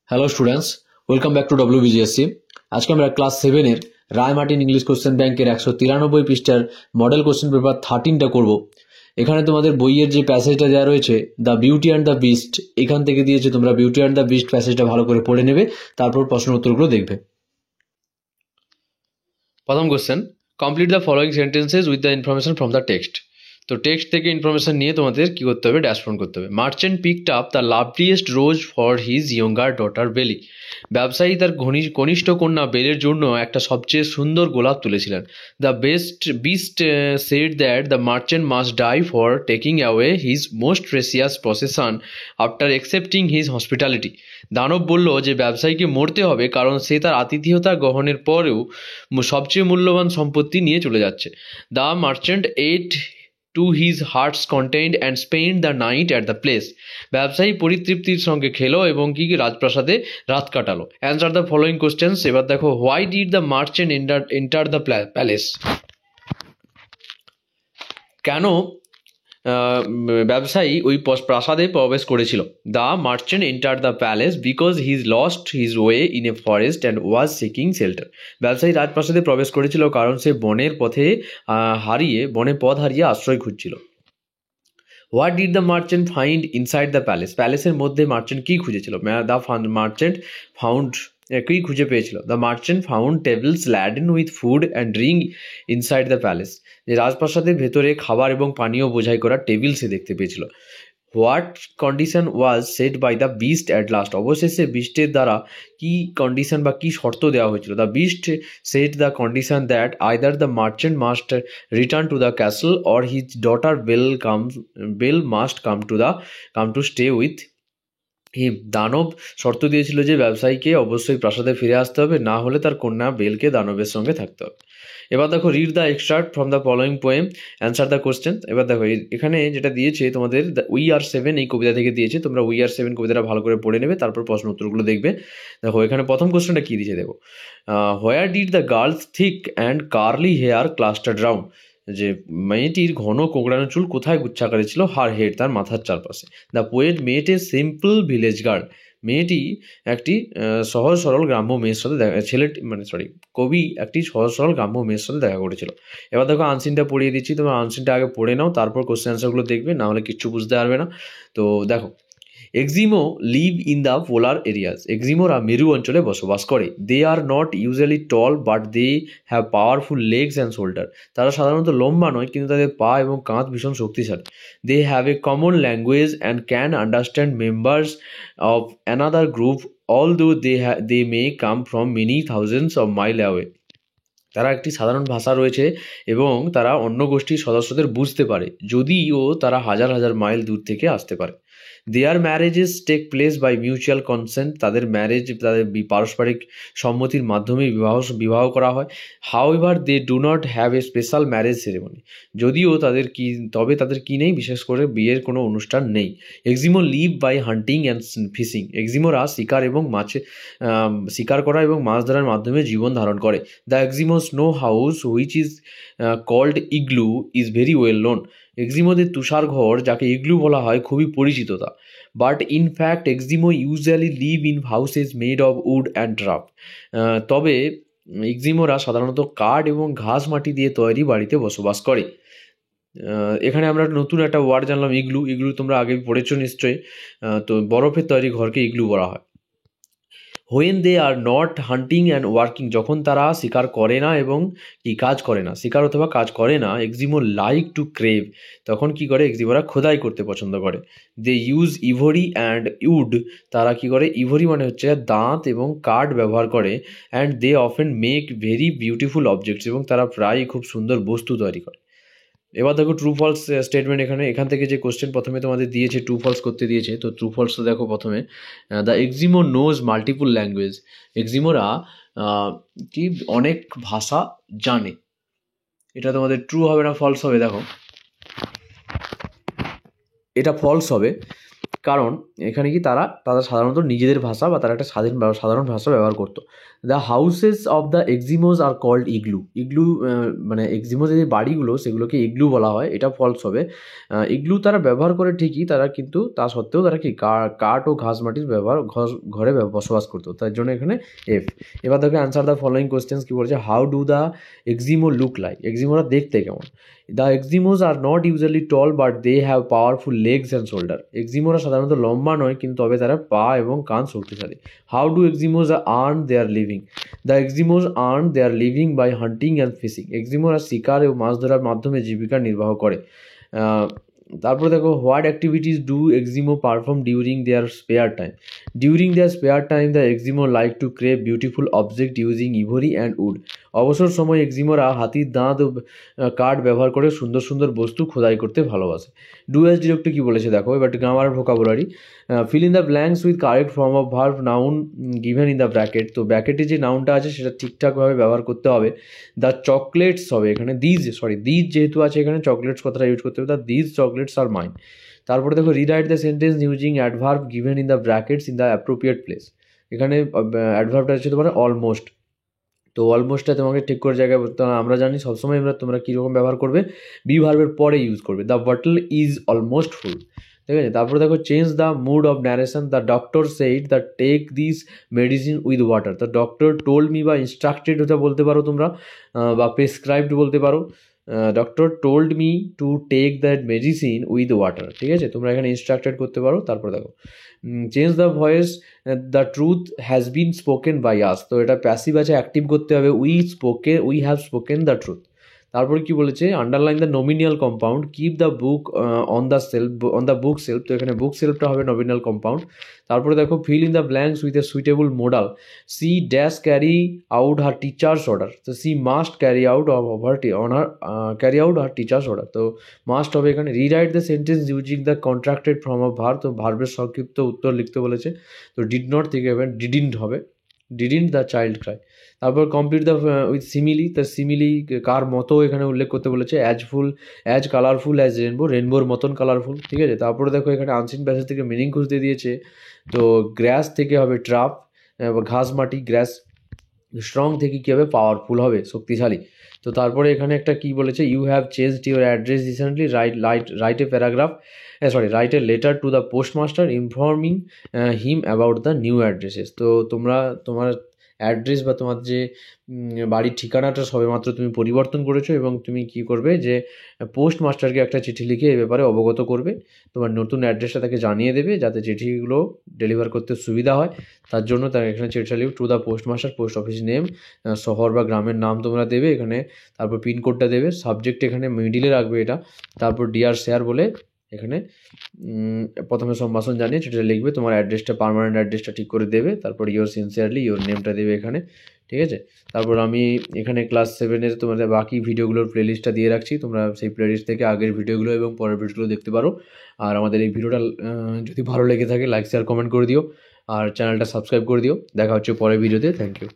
Hello students, welcome back to WBGSC. আজকে আমরা class 7-এর রায় মার্টিন ইংলিশ কোশ্চেন ব্যাংকের 193 পৃষ্ঠার মডেল কোশ্চেন পেপার 13টা করব। এখানে তোমাদের বইয়ের যে প্যাসেজটা দেওয়া রয়েছে the beauty and the beast, এখান থেকে দিয়েছে। তোমরা বিউটি অ্যান্ড দ্য বিস্ট প্যাসেজটা ভালো করে পড়ে নেবে, তারপর প্রশ্ন উত্তরগুলো দেখবে। প্রথম question, complete the following sentences with the information from the text. তো টেক্সট থেকে ইনফরমেশন নিয়ে তোমাদের কি করতে হবে, ড্যাশ করতে হবে। Merchant picked up the loveliest rose for his younger daughter Belle. ব্যবসায়ী তার কনিষ্ঠ কন্যা বেলের জন্য একটা সবচেয়ে সুন্দর গোলাপ তুলেছিলেন। The beast said that the merchant must die for taking away his most precious possession after accepting his hospitality. দানব বলল যে ব্যবসায়ীকে মরতে হবে কারণ সে তার আতিথেয়তা গ্রহণের পরেও সবচেয়ে মূল্যবান সম্পত্তি নিয়ে চলে যাচ্ছে। The merchant eight to his heart's content and spent the night at the place. ব্যবসায়ী পরিতৃপ্তির সঙ্গে খেলো এবং কি রাজপ্রাসাদে রাত কাটালো। Answer the following questions. এবার দেখো, why did the merchant enter the palace? কেন ব্যবসায়ী ওই প্রাসাদে প্রবেশ করেছিল? The merchant enter the palace because his lost his way in a forest and was seeking shelter. ব্যবসায়ী রাজপ্রাসাদে প্রবেশ করেছিল কারণ সে বনের পথ হারিয়ে আশ্রয় খুঁজছিল। What did the merchant find inside the palace? প্যালেসের মধ্যে মার্চেন্ট কী খুঁজেছিল? দ্য মার্চেন্ট ফাউন্ড কী খুঁজে পেয়েছিল? The merchant found tables laden with food and drink inside the palace. যে রাজপ্রাসাদের ভেতরে খাবার এবং পানীয় বোঝাই করা টেবিল সে দেখতে পেয়েছিল। What condition was set by the beast at last? অবশেষে বিস্টের দ্বারা কি কন্ডিশন বা কি শর্ত দেওয়া হয়েছিল? The beast set the condition that either the merchant must return to the castle or his daughter Belle must come to stay with him. দানব শর্ত দিয়েছিল যে ব্যবসায়ীকে অবশ্যই প্রাসাদে ফিরে আসতে হবে, না হলে তার কন্যা বেলকে দানবের সঙ্গে থাকতে হবে। এবার দেখো, read the extract from the following poem, answer the question. এবার দেখো এখানে যেটা দিয়েছে তোমাদের উই আর 7 এই কবিতা থেকে দিয়েছে। তোমরা উই আর 7 কবিতাটা ভালো করে পড়ে নেবে, তারপর প্রশ্ন উত্তরগুলো দেখবে। দেখো এখানে প্রথম কোশ্চেনটা কী দিয়েছে দেখো, where did the girl's thick and curly hair clustered round? যে মেয়েটির ঘন কোঁকড়ানো চুল কোথায় গুচ্ছাকারে ছিল? হার হেড, তার মাথার চারপাশে। The poet met a simple village girl. মেয়েটি একটি সহজ সরল গ্রাম্য মেয়ের সাথে কবি একটি সহজ সরল গ্রাম্য মেয়ের সাথে দেখা করেছিল। এবার দেখো আনসিনটা পড়িয়ে দিচ্ছি, তোমরা আনসিনটা আগে পড়ে নাও, তারপর কোশ্চেন অ্যান্সারগুলো দেখবে, না হলে কিচ্ছু বুঝতে পারবে না। তো দেখো, এক্সিমো live in the polar areas. এক্সিমোরা মেরু অঞ্চলে বসবাস করে। They are not usually tall but they have powerful legs and shoulder. তারা সাধারণত লম্বা নয়, কিন্তু তাদের পা এবং কাঁধ ভীষণ শক্তিশালী। They have a common language and can understand members of another group although they may come from many thousands of miles away. তারা একটি সাধারণ ভাষা রয়েছে এবং তারা অন্য গোষ্ঠীর সদস্যদের বুঝতে পারে, যদিও তারা হাজার হাজার মাইল দূর থেকে আসতে পারে। Their marriages take place by mutual consent. তাদের পারস্পরিক সম্মতির মাধ্যমে বিবাহ করা হয়। However they do not have a special marriage ceremony. যদিও তাদের কি নেই, বিশেষ করে বিয়ের কোনো অনুষ্ঠান নেই। এক্সিমো live by hunting and fishing. এক্সিমোরা শিকার করা এবং মাছ ধরার মাধ্যমে জীবন ধারণ করে। দ্য এক্সিমো snow house which is called igloo is very well known. এক্সিমোদের তুষার ঘর, যাকে ইগলু বলা হয়, খুবই পরিচিত তা। বাট ইন ফ্যাক্ট এক্সিমো usually live in houses made of wood and draft. তবে এক্সিমোরা সাধারণত কাঠ এবং ঘাস মাটি দিয়ে তৈরি বাড়িতে বসবাস করে। এখানে আমরা নতুন একটা ওয়ার্ড জানলাম, ইগলু। ইগলু তোমরা আগে পড়েছো নিশ্চয়ই। তো বরফের তৈরি ঘরকে ইগলু বলা হয়। When they are not hunting and working, যখন তারা শিকার করে না এবং কাজ করে না, শিকার অথবা কাজ করে না, এক্সিমো লাইক টু ক্রেভ, তখন কি করে এক্সিমোরা খোদাই করতে পছন্দ করে। They use ivory and wood, তারা কি করে, ইভরি মানে হচ্ছে দাঁত এবং কাঠ ব্যবহার করে। And they often make very beautiful objects, এবং তারা প্রায়ই খুব সুন্দর বস্তু তৈরি করে। এবার দেখো ট্রু ফলস স্টেটমেন্ট। এখান থেকে যে কোশ্চেন প্রথমে তোমাদের দিয়েছে, ট্রু ফলস করতে দিয়েছে। তো ট্রু ফলস দেখো প্রথমে, দ্য এক্সিমো নোজ মাল্টিপুল ল্যাঙ্গুয়েজ। এক্সিমোরা কি অনেক ভাষা জানে। এটা তোমাদের ট্রু হবে না ফলস হবে? দেখো এটা ফলস হবে, কারণ এখানে কি তারা সাধারণত নিজেদের ভাষা বা তারা একটা সাধারণ ভাষা ব্যবহার করতো। The houses of the Eskimos are called igloo. Igloo মানে এক্সিমোস যে বাড়িগুলো সেগুলোকে ইগলু বলা হয়, এটা ফলস হবে। ইগলু তারা ব্যবহার করে ঠিকই, তারা কিন্তু তা সত্ত্বেও তারা কি কাঠ ও ঘাস মাটির ঘরে বসবাস করতো, তার জন্য এখানে এফ। এবার দেখো অ্যান্সার দ্য ফলোয়িং কোয়েশ্চেন্স কী বলেছে। হাউ ডু দ্য এক্সিমো লুক লাইক। এক্সিমোরা দেখতে কেমন? The Eskimos are not usually tall but they have powerful legs and shoulder. এক্সিমোরা সাধারণত লম্বা নয় কিন্তু তবে তারা পা এবং কান শক্তিশালী। How do Eskimos earn their living. The Eskimos earn their living by hunting and fishing. এক্সিমোরা শিকার এবং মাছ ধরার মাধ্যমে জীবিকা নির্বাহ করে। তারপরে দেখো what activities do এক্সিমো perform during there spare time. During there spare time the এক্সিমো like to crave beautiful object using every and would. অবসর সময় এক্সিমোরা হাতির দাঁত ও কাঠ ব্যবহার করে সুন্দর সুন্দর বস্তু খোদাই করতে ভালোবাসে। ডু অ্যাজ ডিরেক্টে কী বলেছে দেখো, এবার grammar vocabulary. Feel in the blanks with correct form of verb noun given in the bracket. তো ব্র্যাকেটে যে নাউনটা আছে সেটা ঠিকঠাকভাবে ব্যবহার করতে হবে। দ্য চকলেটস হবে এখানে দিজ যেহেতু আছে এখানে চকলেটস কথাটা ইউজ করতে হবে, the these chocolates are mine. তারপরে দেখো rewrite the sentence using adverb given in the brackets in the appropriate place. এখানে অ্যাডভার্বটা হচ্ছে তোমার অলমোস্ট। তো অলমোস্টটা তোমাকে ঠিক করে জায়গায় আমরা জানি সবসময় তোমরা কীরকম ব্যবহার করবে, বি ভার্বের পরে ইউজ করবে। The bottle is almost full, ঠিক আছে। তারপরে দেখো change the mood of narration. The doctor said the take this medicine with water. The doctor told me বা ইনস্ট্রাক্টেড ওটা বলতে পারো তোমরা, বা প্রেসক্রাইবড বলতে পারো। Doctor told me to take that medicine with water, ঠিক আছে, তোমরা এখানে ইনস্ট্রাক্টেড করতে পারো। তারপর দেখো change the voice. The truth has been spoken by us. তো এটা প্যাসিভ আছে, অ্যাক্টিভ করতে হবে, we have spoken the truth. তারপরে কি বলেছে underline the nominal compound. Keep the book on the book shelf. তো এখানে বুক সেলফটা হবে নমিনাল কম্পাউন্ড। তারপরে দেখো fill in the blanks with a suitable modal. She dash carry out her teacher's order. তো she must carry out her teacher's order. তো must হবে এখানে। Rewrite the sentence using the contracted form of verb. তো ভার্বের সংক্ষিপ্ত উত্তর লিখতে বলেছে, তো ডিড নট থেকে হবে ডিডিন্ট হবে, ডিডিন্ট দ্য চাইল্ড ক্রাই। তারপর কমপ্লিট দ্য উইথ সিমিলি। তার সিমিলি কার মতো এখানে উল্লেখ করতে বলেছে, অ্যাজ কালারফুল অ্যাজ রেনবোর মতন কালারফুল, ঠিক আছে। তারপরে দেখো এখানে আনসিন প্যাসেজ থেকে মিনিং খুঁজতে দিয়েছে। তো গ্র্যাস থেকে হবে ট্রাপ, ঘাস মাটি গ্র্যাস। স্ট্রং থেকে কী হবে, পাওয়ারফুল হবে, শক্তিশালী। তো তারপরে এখানে একটা কি বলেছে, you have changed your address recently, write a letter to the postmaster informing him about the new addresses. তো তোমার অ্যাড্রেস বা তোমার যে বাড়ির ঠিকানাটা সবেমাত্র তুমি পরিবর্তন করেছো এবং তুমি কি করবে যে পোস্ট মাস্টারকে একটা চিঠি লিখে এ ব্যাপারে অবগত করবে, তোমার নতুন অ্যাড্রেসটা তাকে জানিয়ে দেবে যাতে চিঠিগুলো ডেলিভার করতে সুবিধা হয়। তার জন্য তার এখানে চিঠিটা লিখবে to the post master, post office name, শহর বা গ্রামের নাম তোমরা দেবে এখানে, তারপর পিনকোডটা দেবে, সাবজেক্ট এখানে মিডিলে রাখবে এটা, তারপর ডিয়ার স্যার বলে এখানে প্রথমে সম্ভাষণ জানিয়ে চিঠিটা লিখবে, তোমার অ্যাড্রেসটা পার্মানেন্ট অ্যাড্রেসটা ঠিক করে দেবে, তারপর ইয়োর সিনসিয়ারলি ইয়োর নেমটা দেবে এখানে, ঠিক আছে। তারপর আমি এখানে ক্লাস 7-এর তোমাদের বাকি ভিডিওগুলোর প্লেলিস্টটা দিয়ে রাখছি, তোমরা সেই প্লেলিস্ট থেকে আগের ভিডিওগুলো এবং পরের ভিডিওগুলো দেখতে পারো। আর আমাদের এই ভিডিওটা যদি ভালো লেগে থাকে লাইক শেয়ার কমেন্ট করে দিও, আর চ্যানেলটা সাবস্ক্রাইব করে দিও। দেখা হচ্ছে পরের ভিডিওতে। Thank you.